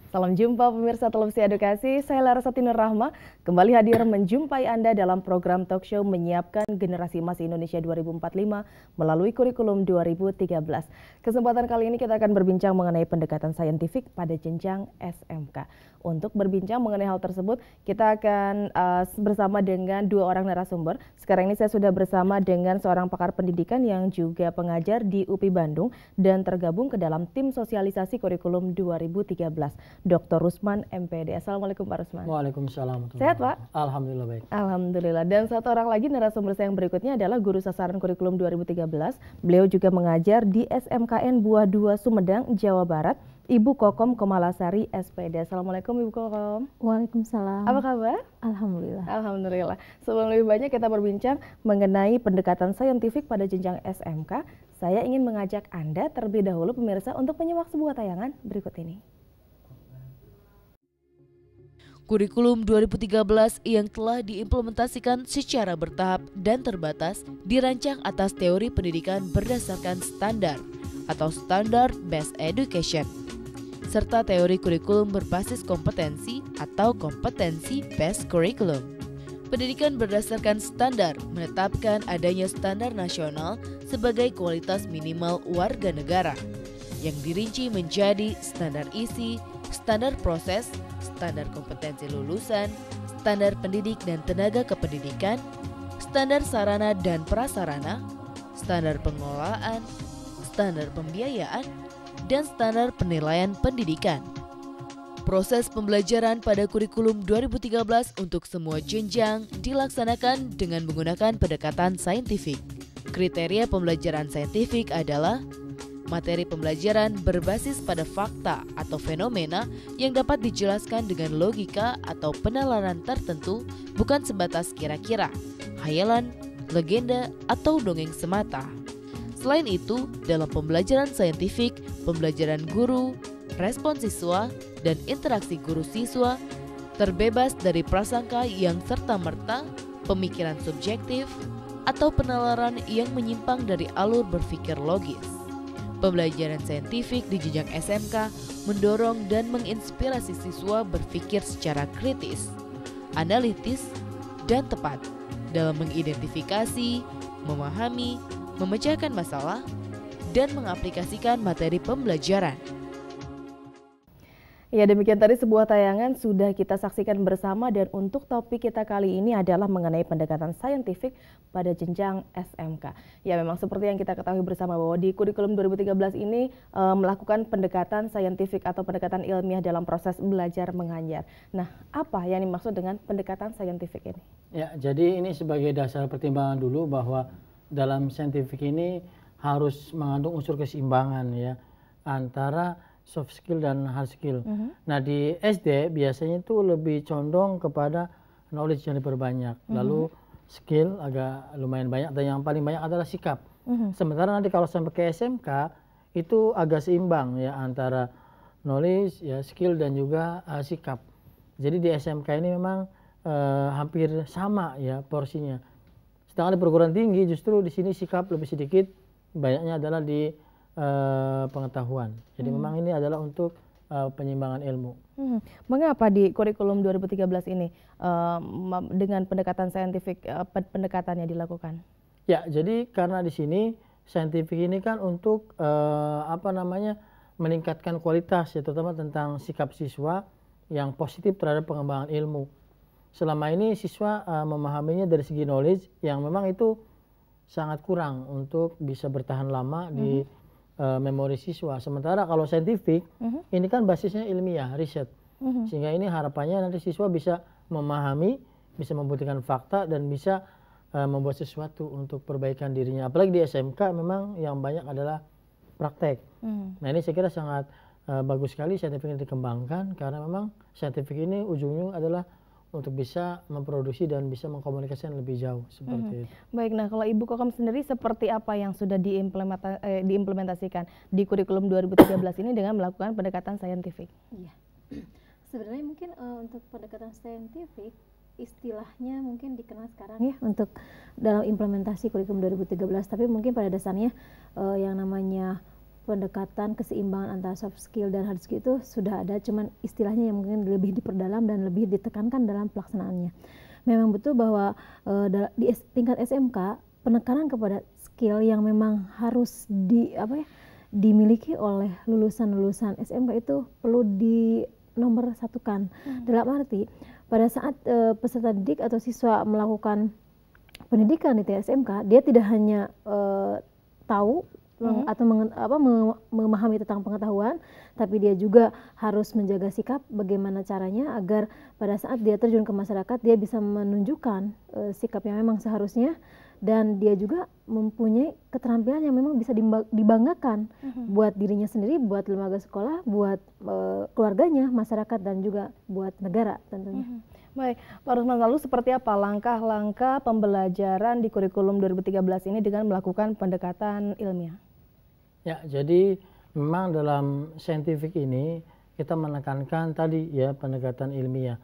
Salam jumpa pemirsa Televisi Edukasi, saya Larasati Nur Rahma kembali hadir menjumpai Anda dalam program talk show menyiapkan generasi emas Indonesia 2045 melalui kurikulum 2013. Kesempatan kali ini kita akan berbincang mengenai pendekatan saintifik pada jenjang SMK. Untuk berbincang mengenai hal tersebut, kita akan bersama dengan dua orang narasumber. Sekarang ini saya sudah bersama dengan seorang pakar pendidikan yang juga pengajar di UPI Bandung dan tergabung ke dalam tim sosialisasi kurikulum 2013. Dr. Rusman MPD. Assalamualaikum Pak Rusman. Waalaikumsalam. Sehat Pak? Alhamdulillah baik. Alhamdulillah. Dan satu orang lagi narasumber saya yang berikutnya adalah guru sasaran kurikulum 2013. Beliau juga mengajar di SMKN Buah 2 Sumedang, Jawa Barat. Ibu Kokom Komalasari SPD. Assalamualaikum Ibu Kokom. Waalaikumsalam. Apa kabar? Alhamdulillah. Alhamdulillah. Sebelum lebih banyak kita berbincang mengenai pendekatan saintifik pada jenjang SMK, saya ingin mengajak Anda terlebih dahulu pemirsa untuk menyimak sebuah tayangan berikut ini. Kurikulum 2013 yang telah diimplementasikan secara bertahap dan terbatas dirancang atas teori pendidikan berdasarkan standar atau Standard Based Education, serta teori kurikulum berbasis kompetensi atau Competency Based Curriculum. Pendidikan berdasarkan standar menetapkan adanya standar nasional sebagai kualitas minimal warga negara, yang dirinci menjadi standar isi, standar proses, standar kompetensi lulusan, standar pendidik dan tenaga kependidikan, standar sarana dan prasarana, standar pengelolaan, standar pembiayaan, dan standar penilaian pendidikan. Proses pembelajaran pada kurikulum 2013 untuk semua jenjang dilaksanakan dengan menggunakan pendekatan saintifik. Kriteria pembelajaran saintifik adalah materi pembelajaran berbasis pada fakta atau fenomena yang dapat dijelaskan dengan logika atau penalaran tertentu, bukan sebatas kira-kira, hayalan, legenda, atau dongeng semata. Selain itu, dalam pembelajaran saintifik, pembelajaran guru, respon siswa, dan interaksi guru-siswa terbebas dari prasangka yang serta-merta, pemikiran subjektif, atau penalaran yang menyimpang dari alur berpikir logis. Pembelajaran saintifik di jenjang SMK mendorong dan menginspirasi siswa berpikir secara kritis, analitis, dan tepat dalam mengidentifikasi, memahami, memecahkan masalah, dan mengaplikasikan materi pembelajaran. Ya, demikian tadi sebuah tayangan sudah kita saksikan bersama, dan untuk topik kita kali ini adalah mengenai pendekatan saintifik pada jenjang SMK. Ya, memang seperti yang kita ketahui bersama bahwa di kurikulum 2013 ini melakukan pendekatan saintifik atau pendekatan ilmiah dalam proses belajar mengajar. Nah, apa yang dimaksud dengan pendekatan saintifik ini? Ya, jadi ini sebagai dasar pertimbangan dulu bahwa dalam saintifik ini harus mengandung unsur keseimbangan ya antara soft skill dan hard skill. Nah, di SD biasanya itu lebih condong kepada knowledge yang diperbanyak. Lalu skill agak lumayan banyak, dan yang paling banyak adalah sikap. Sementara nanti kalau sampai ke SMK itu agak seimbang ya antara knowledge, ya skill, dan juga sikap. Jadi di SMK ini memang hampir sama ya porsinya. Sedangkan di perguruan tinggi justru di sini sikap lebih sedikit, banyaknya adalah di pengetahuan. Jadi memang ini adalah untuk penyimbangan ilmu. Mengapa di kurikulum 2013 ini dengan pendekatan saintifik pendekatannya dilakukan? Ya, jadi karena di sini saintifik ini kan untuk meningkatkan kualitas ya, terutama tentang sikap siswa yang positif terhadap pengembangan ilmu. Selama ini siswa memahaminya dari segi knowledge yang memang itu sangat kurang untuk bisa bertahan lama di memori siswa. Sementara kalau saintifik ini kan basisnya ilmiah, riset. Sehingga ini harapannya nanti siswa bisa memahami, bisa membuktikan fakta, dan bisa membuat sesuatu untuk perbaikan dirinya. Apalagi di SMK memang yang banyak adalah praktek. Nah, ini saya kira sangat bagus sekali saintifik ini dikembangkan, karena memang saintifik ini ujungnya adalah untuk bisa memproduksi dan bisa mengkomunikasikan lebih jauh seperti itu. Baik, nah kalau Ibu Kokom sendiri seperti apa yang sudah diimplementasikan di kurikulum 2013 ini dengan melakukan pendekatan saintifik? Iya, sebenarnya mungkin untuk pendekatan saintifik istilahnya mungkin dikenal sekarang ya untuk dalam implementasi kurikulum 2013, tapi mungkin pada dasarnya yang namanya pendekatan keseimbangan antara soft skill dan hard skill itu sudah ada, cuman istilahnya yang mungkin lebih diperdalam dan lebih ditekankan dalam pelaksanaannya. Memang betul bahwa di tingkat SMK penekanan kepada skill yang memang harus dimiliki oleh lulusan-lulusan SMK itu perlu di nomor satukan. Dalam arti pada saat peserta didik atau siswa melakukan pendidikan di tingkat SMK, dia tidak hanya tahu atau memahami tentang pengetahuan, tapi dia juga harus menjaga sikap bagaimana caranya agar pada saat dia terjun ke masyarakat dia bisa menunjukkan sikap yang memang seharusnya, dan dia juga mempunyai keterampilan yang memang bisa dibanggakan buat dirinya sendiri, buat lembaga sekolah, buat keluarganya, masyarakat, dan juga buat negara tentunya. Baik, Pak Rusman, lalu seperti apa langkah-langkah pembelajaran di kurikulum 2013 ini dengan melakukan pendekatan ilmiah? Ya, jadi memang dalam saintifik ini kita menekankan tadi ya pendekatan ilmiah.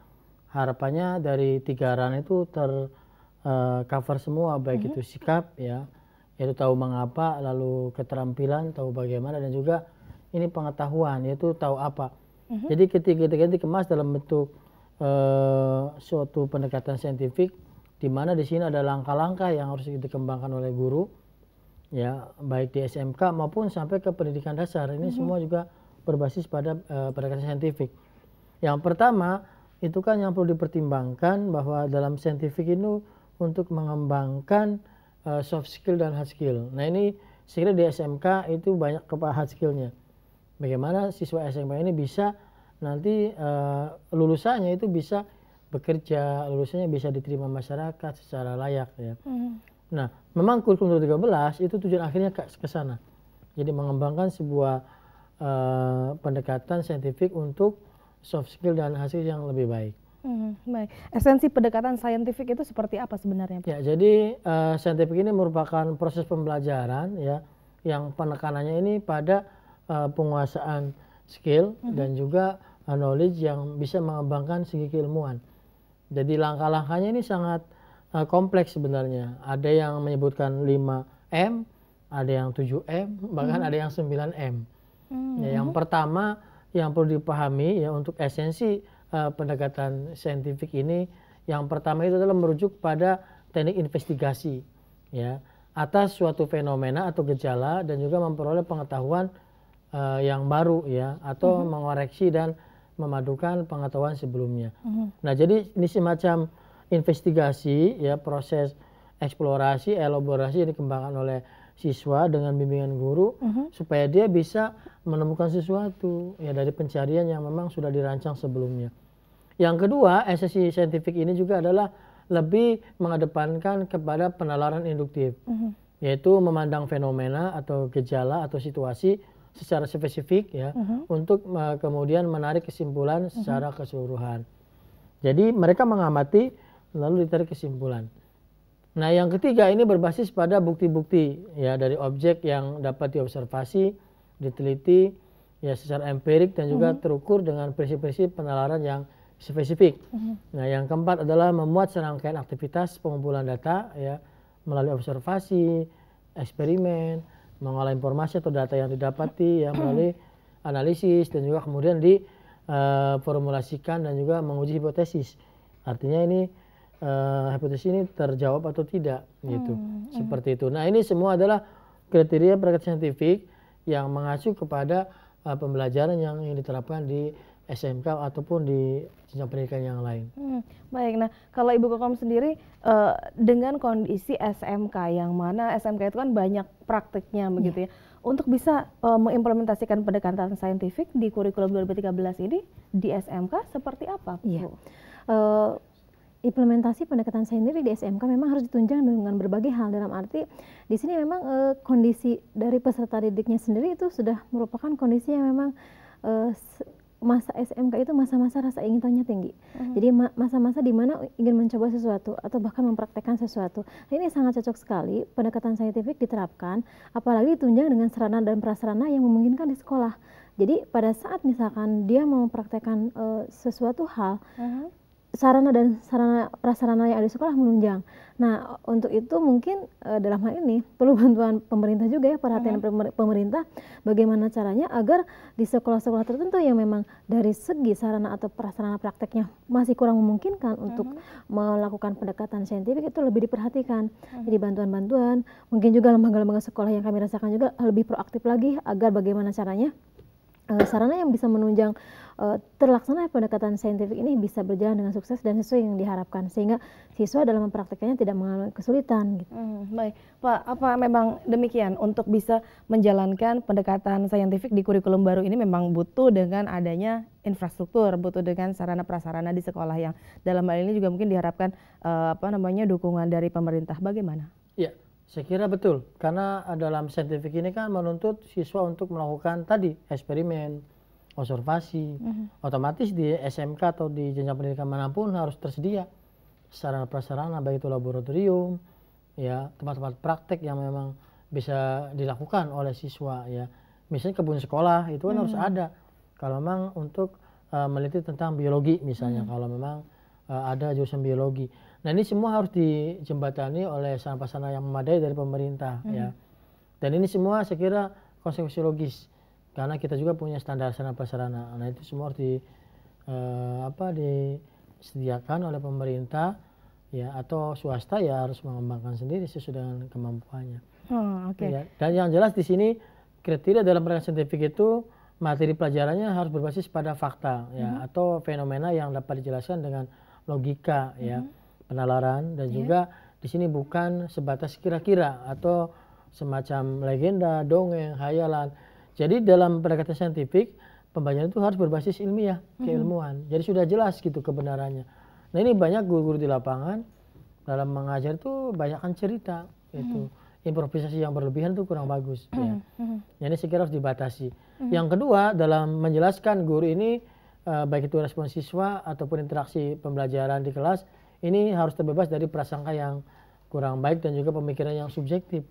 Harapannya dari 3 ranah itu cover semua, baik itu sikap ya, yaitu tahu mengapa, lalu keterampilan, tahu bagaimana, dan juga ini pengetahuan, yaitu tahu apa. Jadi ketiga-tiga dikemas dalam bentuk suatu pendekatan saintifik, di mana di sini ada langkah-langkah yang harus dikembangkan oleh guru, ya baik di SMK maupun sampai ke pendidikan dasar. Ini semua juga berbasis pada pendekatan saintifik. Yang pertama itu kan yang perlu dipertimbangkan bahwa dalam saintifik ini untuk mengembangkan soft skill dan hard skill. Nah ini sekiranya di SMK itu banyak kepada hard skillnya. Bagaimana siswa SMK ini bisa nanti lulusannya itu bisa bekerja, lulusannya bisa diterima masyarakat secara layak ya. Nah, memang kurikulum 2013 itu tujuan akhirnya ke sana. Jadi mengembangkan sebuah pendekatan saintifik untuk soft skill dan hasil yang lebih baik. Baik, esensi pendekatan saintifik itu seperti apa sebenarnya, Pak? Ya, jadi saintifik ini merupakan proses pembelajaran ya, yang penekanannya ini pada penguasaan skill dan juga knowledge yang bisa mengembangkan segi keilmuan. Jadi langkah-langkahnya ini sangat kompleks sebenarnya. Ada yang menyebutkan 5M, ada yang 7M, bahkan ada yang 9M. Ya, yang pertama yang perlu dipahami ya untuk esensi pendekatan saintifik ini, yang pertama itu adalah merujuk pada teknik investigasi ya atas suatu fenomena atau gejala, dan juga memperoleh pengetahuan yang baru ya, atau mengoreksi dan memadukan pengetahuan sebelumnya. Nah, jadi ini semacam investigasi ya, proses eksplorasi, elaborasi yang dikembangkan oleh siswa dengan bimbingan guru supaya dia bisa menemukan sesuatu ya dari pencarian yang memang sudah dirancang sebelumnya. Yang kedua, esensi saintifik ini juga adalah lebih mengedepankan kepada penalaran induktif, yaitu memandang fenomena atau gejala atau situasi secara spesifik ya, untuk kemudian menarik kesimpulan secara keseluruhan. Jadi mereka mengamati lalu ditarik kesimpulan. Nah, yang ketiga ini berbasis pada bukti-bukti ya dari objek yang dapat diobservasi, diteliti ya secara empirik, dan juga terukur dengan prinsip-prinsip penalaran yang spesifik. Nah, yang keempat adalah memuat serangkaian aktivitas pengumpulan data ya melalui observasi, eksperimen, mengolah informasi atau data yang didapati ya melalui analisis, dan juga kemudian diformulasikan dan juga menguji hipotesis. Artinya ini hipotesis ini terjawab atau tidak gitu. Seperti itu. Nah, ini semua adalah kriteria pendekatan saintifik yang mengacu kepada pembelajaran yang diterapkan di SMK ataupun di jenjang pendidikan yang lain. Baik, nah kalau Ibu Kokom sendiri dengan kondisi SMK yang mana SMK itu kan banyak praktiknya begitu ya, untuk bisa mengimplementasikan pendekatan saintifik di kurikulum 2013 ini di SMK seperti apa, Bu? Iya. Implementasi pendekatan saintifik di SMK memang harus ditunjang dengan berbagai hal. Dalam arti di sini memang kondisi dari peserta didiknya sendiri itu sudah merupakan kondisi yang memang masa SMK itu masa-masa rasa ingin tahunya tinggi. Jadi masa-masa di mana ingin mencoba sesuatu atau bahkan mempraktekkan sesuatu. Nah, ini sangat cocok sekali pendekatan saintifik diterapkan, apalagi ditunjang dengan sarana dan prasarana yang memungkinkan di sekolah. Jadi pada saat misalkan dia mau mempraktekkan sesuatu hal, sarana dan sarana prasarana yang ada di sekolah menunjang. Nah, untuk itu mungkin dalam hal ini perlu bantuan pemerintah juga ya, perhatian pemerintah bagaimana caranya agar di sekolah-sekolah tertentu yang memang dari segi sarana atau prasarana prakteknya masih kurang memungkinkan untuk melakukan pendekatan saintifik itu lebih diperhatikan. Jadi bantuan-bantuan, mungkin juga lembaga-lembaga sekolah yang kami rasakan juga lebih proaktif lagi agar bagaimana caranya sarana yang bisa menunjang terlaksana pendekatan saintifik ini bisa berjalan dengan sukses dan sesuai yang diharapkan, sehingga siswa dalam mempraktikkannya tidak mengalami kesulitan gitu. Baik, Pak, apa memang demikian untuk bisa menjalankan pendekatan saintifik di kurikulum baru ini memang butuh dengan adanya infrastruktur, butuh dengan sarana prasarana di sekolah yang dalam hal ini juga mungkin diharapkan dukungan dari pemerintah. Bagaimana? Ya, saya kira betul, karena dalam saintifik ini kan menuntut siswa untuk melakukan tadi eksperimen, observasi. Otomatis di SMK atau di jenjang pendidikan manapun harus tersedia sarana prasarana, baik itu laboratorium, ya tempat-tempat praktek yang memang bisa dilakukan oleh siswa, ya. Misalnya kebun sekolah itu kan harus ada kalau memang untuk meneliti tentang biologi misalnya, kalau memang ada jurusan biologi. Nah, ini semua harus dijembatani oleh sarana prasarana yang memadai dari pemerintah, ya. Dan ini semua saya kira konsekuensi logis, karena kita juga punya standar sarana prasarana. Nah, itu semua harus disediakan oleh pemerintah, ya, atau swasta ya harus mengembangkan sendiri sesuai dengan kemampuannya. Ya. Dan yang jelas di sini kriteria dalam pendekatan saintifik itu materi pelajarannya harus berbasis pada fakta, ya, atau fenomena yang dapat dijelaskan dengan logika, ya, penalaran, dan juga di sini bukan sebatas kira-kira atau semacam legenda, dongeng, hayalan. Jadi dalam pendekatan saintifik, pembelajaran itu harus berbasis ilmiah, keilmuan. Jadi sudah jelas gitu kebenarannya. Nah, ini banyak guru-guru di lapangan dalam mengajar itu banyakkan cerita, itu improvisasi yang berlebihan itu kurang bagus. Ya. Jadi saya kira harus dibatasi. Yang kedua, dalam menjelaskan guru ini, baik itu respon siswa ataupun interaksi pembelajaran di kelas, ini harus terbebas dari prasangka yang kurang baik dan juga pemikiran yang subjektif.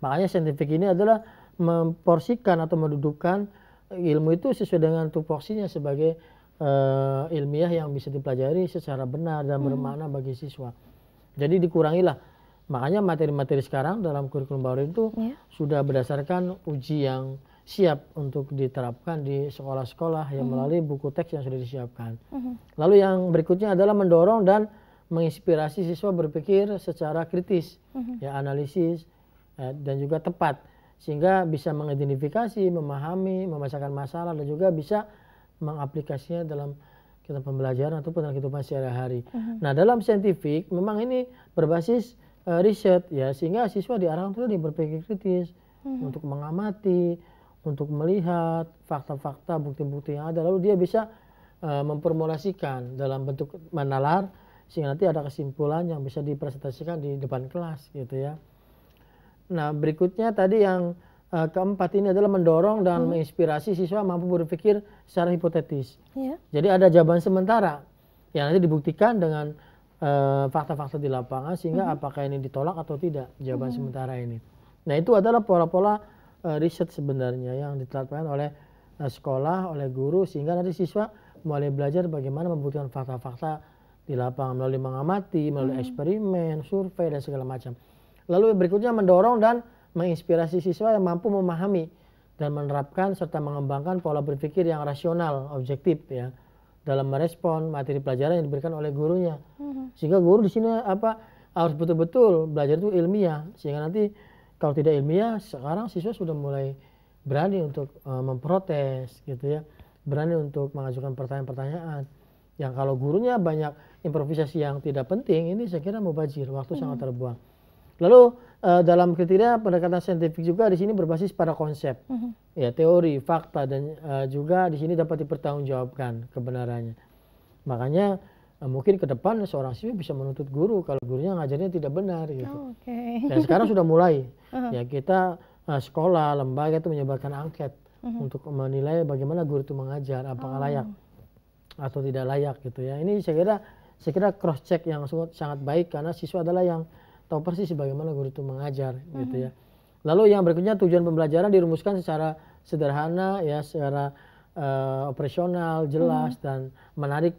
Makanya saintifik ini adalah memporsikan atau mendudukkan ilmu itu sesuai dengan tupoksinya sebagai ilmiah yang bisa dipelajari secara benar dan bermakna bagi siswa. Jadi dikurangilah. Makanya materi-materi sekarang dalam kurikulum baru itu sudah berdasarkan uji yang siap untuk diterapkan di sekolah-sekolah yang melalui buku teks yang sudah disiapkan. Lalu yang berikutnya adalah mendorong dan menginspirasi siswa berpikir secara kritis, ya, analisis, dan juga tepat, sehingga bisa mengidentifikasi, memahami, memecahkan masalah, dan juga bisa mengaplikasinya dalam kegiatan pembelajaran ataupun dalam kehidupan sehari-hari. Nah, dalam saintifik memang ini berbasis riset, ya, sehingga siswa diarahkan untuk berpikir kritis, untuk mengamati, untuk melihat fakta-fakta, bukti-bukti yang ada, lalu dia bisa memformulasikan dalam bentuk menalar, sehingga nanti ada kesimpulan yang bisa dipresentasikan di depan kelas, gitu ya. Nah, berikutnya tadi yang keempat ini adalah mendorong dan menginspirasi siswa mampu berpikir secara hipotetis. Jadi ada jawaban sementara yang nanti dibuktikan dengan fakta-fakta di lapangan, sehingga apakah ini ditolak atau tidak jawaban sementara ini. Nah, itu adalah pola-pola riset sebenarnya yang diterapkan oleh sekolah, oleh guru, sehingga nanti siswa mulai belajar bagaimana membuktikan fakta-fakta di lapangan melalui mengamati, melalui eksperimen, survei, dan segala macam. Lalu berikutnya mendorong dan menginspirasi siswa yang mampu memahami dan menerapkan serta mengembangkan pola berpikir yang rasional, objektif, ya, dalam merespon materi pelajaran yang diberikan oleh gurunya. Sehingga guru di sini harus betul-betul belajar itu ilmiah, sehingga nanti kalau tidak ilmiah, sekarang siswa sudah mulai berani untuk memprotes, gitu ya, berani untuk mengajukan pertanyaan-pertanyaan. Yang kalau gurunya banyak improvisasi yang tidak penting, ini saya kira mubazir, waktu sangat terbuang. Lalu dalam kriteria pendekatan saintifik juga di sini berbasis pada konsep, ya, teori, fakta, dan juga di sini dapat dipertanggungjawabkan kebenarannya. Makanya mungkin ke depan seorang siswa bisa menuntut guru kalau gurunya ngajarnya tidak benar, gitu. Dan sekarang sudah mulai, ya, kita sekolah, lembaga itu menyebarkan angket untuk menilai bagaimana guru itu mengajar, apakah layak atau tidak layak, gitu ya. Ini saya kira cross check yang sangat baik, karena siswa adalah yang tahu persis bagaimana guru itu mengajar, gitu ya. Lalu yang berikutnya tujuan pembelajaran dirumuskan secara sederhana, ya, secara operasional, jelas, dan menarik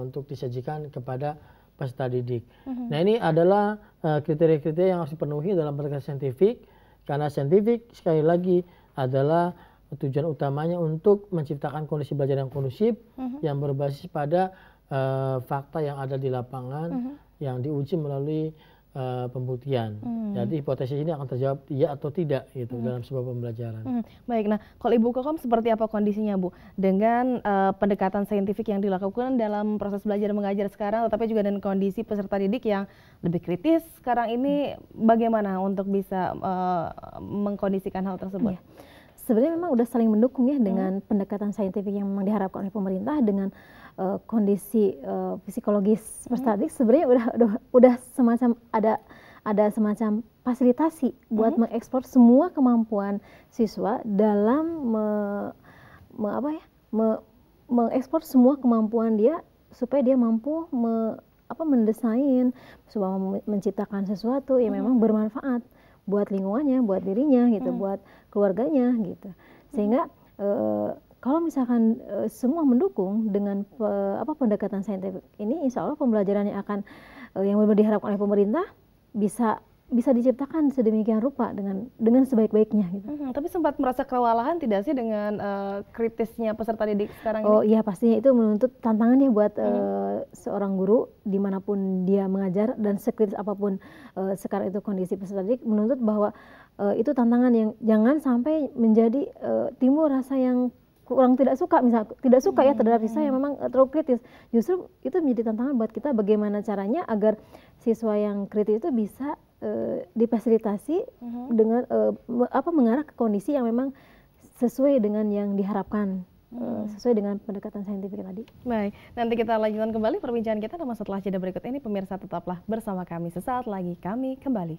untuk disajikan kepada peserta didik. Nah, ini adalah kriteria-kriteria yang harus dipenuhi dalam pendekatan saintifik, karena saintifik sekali lagi adalah tujuan utamanya untuk menciptakan kondisi belajar yang kondusif, yang berbasis pada fakta yang ada di lapangan, yang diuji melalui pembuktian. Jadi hipotesis ini akan terjawab iya atau tidak gitu dalam sebuah pembelajaran. Baik, nah kalau Ibu Kokom seperti apa kondisinya Bu dengan pendekatan saintifik yang dilakukan dalam proses belajar mengajar sekarang, tetapi juga dengan kondisi peserta didik yang lebih kritis sekarang ini, bagaimana untuk bisa mengkondisikan hal tersebut? Ya. Sebenarnya memang udah saling mendukung ya dengan pendekatan saintifik yang memang diharapkan oleh pemerintah dengan kondisi psikologis peserta didik. Sebenarnya udah semacam ada semacam fasilitasi buat mengekspor semua kemampuan siswa dalam mengekspor semua kemampuan dia supaya dia mampu mendesain, menciptakan sesuatu yang memang bermanfaat buat lingkungannya, buat dirinya gitu, buat keluarganya gitu. Sehingga kalau misalkan semua mendukung dengan pendekatan saintifik ini, insya Allah pembelajaran yang akan yang benar diharapkan oleh pemerintah bisa diciptakan sedemikian rupa dengan sebaik-baiknya gitu. Tapi sempat merasa kewalahan tidak sih dengan kritisnya peserta didik sekarang ini? Oh iya, pastinya itu menuntut tantangannya buat seorang guru dimanapun dia mengajar, dan sekritis apapun sekarang itu kondisi peserta didik, menuntut bahwa itu tantangan yang jangan sampai menjadi timbul rasa yang kurang tidak suka, misal tidak suka ya terhadap siswa yang memang terlalu kritis. Justru itu menjadi tantangan buat kita bagaimana caranya agar siswa yang kritis itu bisa difasilitasi dengan mengarah ke kondisi yang memang sesuai dengan yang diharapkan, sesuai dengan pendekatan saintifik tadi. Baik, nanti kita lanjutkan kembali perbincangan kita, namun setelah jeda berikut ini pemirsa tetaplah bersama kami, sesaat lagi kami kembali.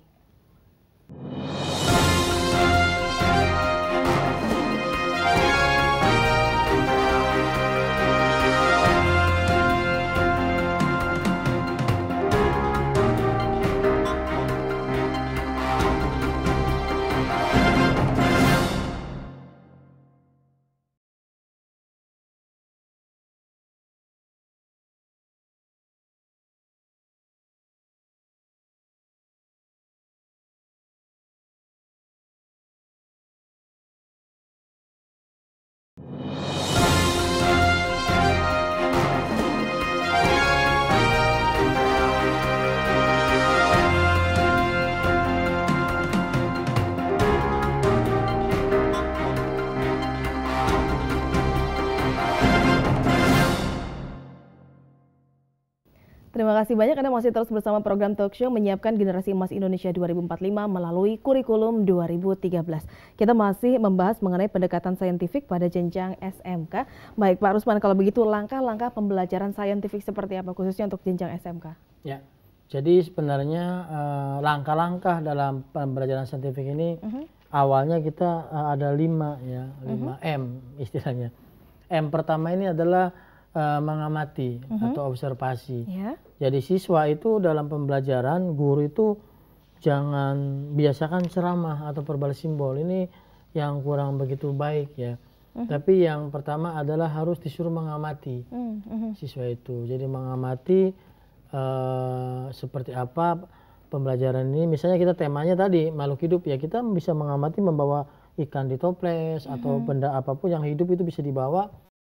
Terima kasih banyak Anda masih terus bersama program Talk Show menyiapkan generasi emas Indonesia 2045 melalui kurikulum 2013. Kita masih membahas mengenai pendekatan saintifik pada jenjang SMK. Baik Pak Rusman, kalau begitu langkah-langkah pembelajaran saintifik seperti apa khususnya untuk jenjang SMK? Ya, jadi sebenarnya langkah-langkah dalam pembelajaran saintifik ini awalnya kita ada 5 M istilahnya. M pertama ini adalah mengamati atau observasi. Jadi siswa itu dalam pembelajaran, guru itu jangan biasakan ceramah atau verbal simbol, ini yang kurang begitu baik ya. Tapi yang pertama adalah harus disuruh mengamati siswa itu. Jadi mengamati seperti apa pembelajaran ini. Misalnya kita temanya tadi makhluk hidup ya, kita bisa mengamati membawa ikan di toples atau benda apapun yang hidup itu bisa dibawa